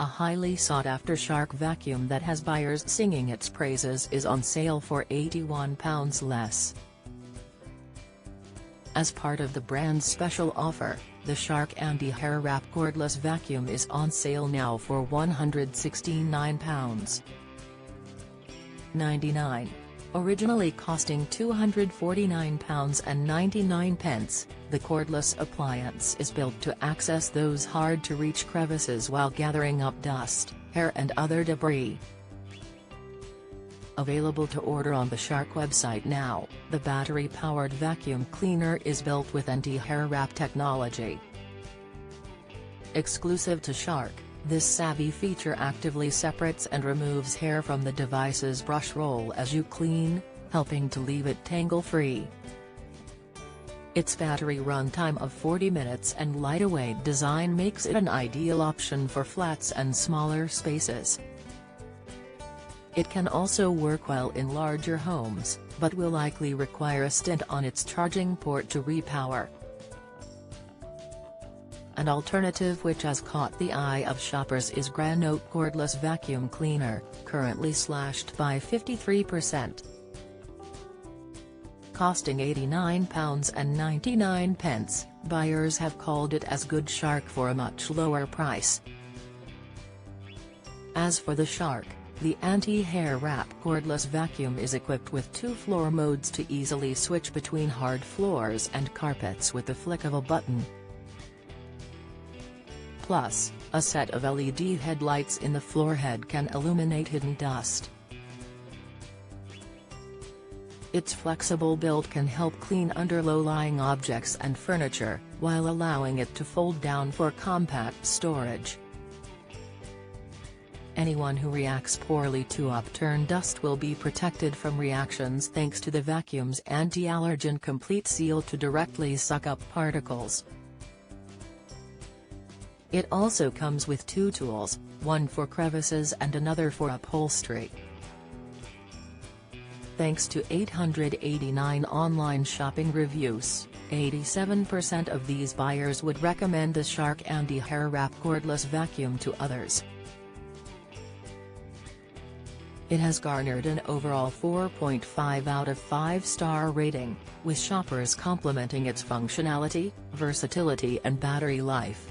A highly sought-after Shark vacuum that has buyers singing its praises is on sale for £81 less. As part of the brand's special offer, the Shark Anti-Hair Wrap Cordless Vacuum is on sale now for £169.99. Originally costing £249.99, the cordless appliance is built to access those hard-to-reach crevices while gathering up dust, hair and other debris. Available to order on the Shark website now, the battery-powered vacuum cleaner is built with anti-hair wrap technology. Exclusive to Shark, this savvy feature actively separates and removes hair from the device's brush roll as you clean, helping to leave it tangle-free. Its battery runtime of 40 minutes and lightweight design makes it an ideal option for flats and smaller spaces. It can also work well in larger homes, but will likely require a stint on its charging port to repower. An alternative which has caught the eye of shoppers is Granote Cordless Vacuum Cleaner, currently slashed by 53%. Costing £89.99, buyers have called it as good Shark for a much lower price. As for the Shark, the anti-hair wrap cordless vacuum is equipped with 2 floor modes to easily switch between hard floors and carpets with the flick of a button. Plus, a set of LED headlights in the floor head can illuminate hidden dust. Its flexible build can help clean under low-lying objects and furniture, while allowing it to fold down for compact storage. Anyone who reacts poorly to upturned dust will be protected from reactions thanks to the vacuum's anti-allergen complete seal to directly suck up particles. It also comes with 2 tools, one for crevices and another for upholstery. Thanks to 889 online shopping reviews, 87% of these buyers would recommend the Shark Anti-Hair Wrap Cordless Vacuum to others. It has garnered an overall 4.5 out of 5-star rating, with shoppers complimenting its functionality, versatility and battery life.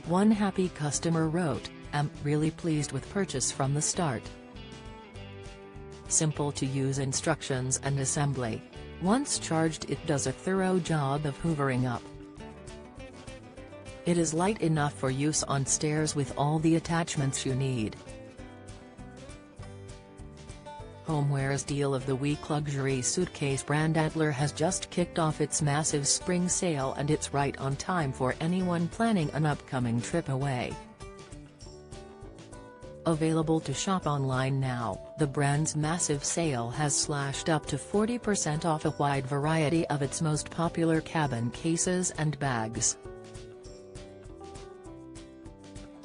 One happy customer wrote, "I'm really pleased with purchase from the start. Simple to use instructions and assembly. Once charged it does a thorough job of hoovering up. It is light enough for use on stairs with all the attachments you need." Homeware's Deal of the Week luxury suitcase brand Antler has just kicked off its massive spring sale, and it's right on time for anyone planning an upcoming trip away. Available to shop online now, the brand's massive sale has slashed up to 40% off a wide variety of its most popular cabin cases and bags.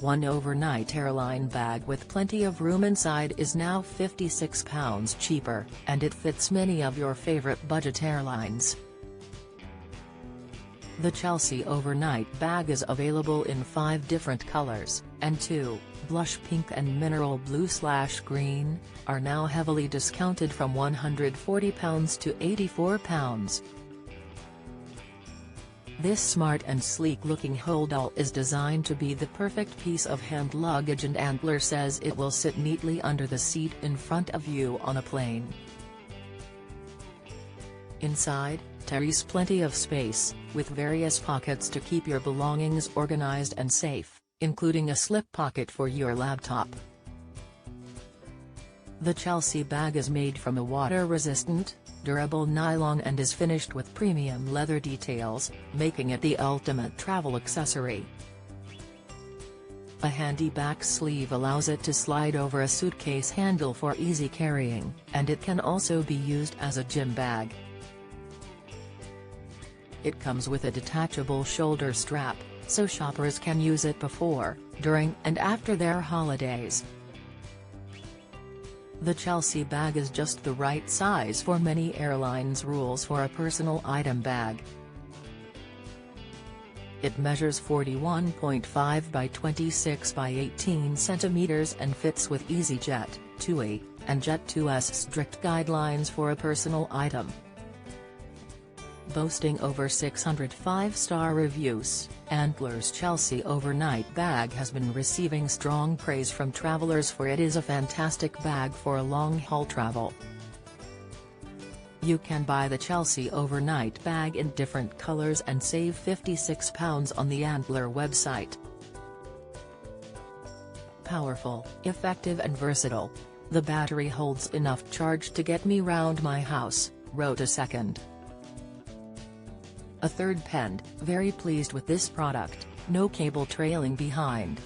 One overnight airline bag with plenty of room inside is now £56 cheaper, and it fits many of your favorite budget airlines. The Chelsea overnight bag is available in 5 different colors, and 2, blush pink and mineral blue/green, are now heavily discounted from £140 to £84. This smart and sleek-looking holdall is designed to be the perfect piece of hand luggage, and Antler says it will sit neatly under the seat in front of you on a plane. Inside, there's plenty of space, with various pockets to keep your belongings organized and safe, including a slip pocket for your laptop. The Chelsea bag is made from a water-resistant, durable nylon and is finished with premium leather details, making it the ultimate travel accessory. A handy back sleeve allows it to slide over a suitcase handle for easy carrying, and it can also be used as a gym bag. It comes with a detachable shoulder strap, so shoppers can use it before, during and after their holidays. The Chelsea bag is just the right size for many airlines' rules for a personal item bag. It measures 41.5 by 26 by 18 centimeters and fits with EasyJet, TUI, and Jet2's strict guidelines for a personal item. Boasting over 600 5-star reviews, Antler's Chelsea overnight bag has been receiving strong praise from travelers, for it is a fantastic bag for long-haul travel. You can buy the Chelsea overnight bag in different colors and save £56 on the Antler website. Powerful, effective and versatile. The battery holds enough charge to get me round my house, wrote a second. A third penned, very pleased with this product, no cable trailing behind.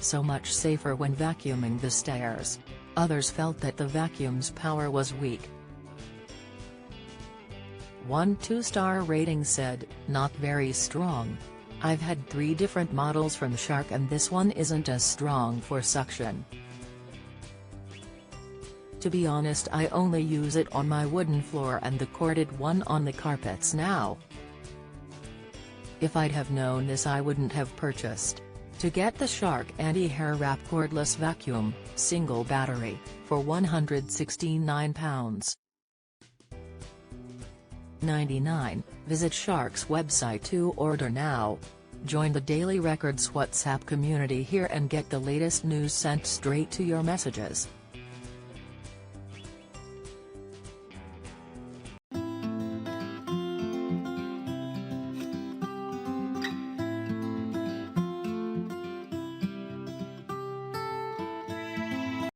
So much safer when vacuuming the stairs. Others felt that the vacuum's power was weak. One 2-star rating said, "Not very strong. I've had 3 different models from Shark and this one isn't as strong for suction. To be honest, I only use it on my wooden floor and the corded one on the carpets now. If I'd have known this I wouldn't have purchased." To get the Shark anti-hair wrap cordless vacuum, single battery, for £169.99, visit Shark's website to order now. Join the Daily Records WhatsApp community here and get the latest news sent straight to your messages.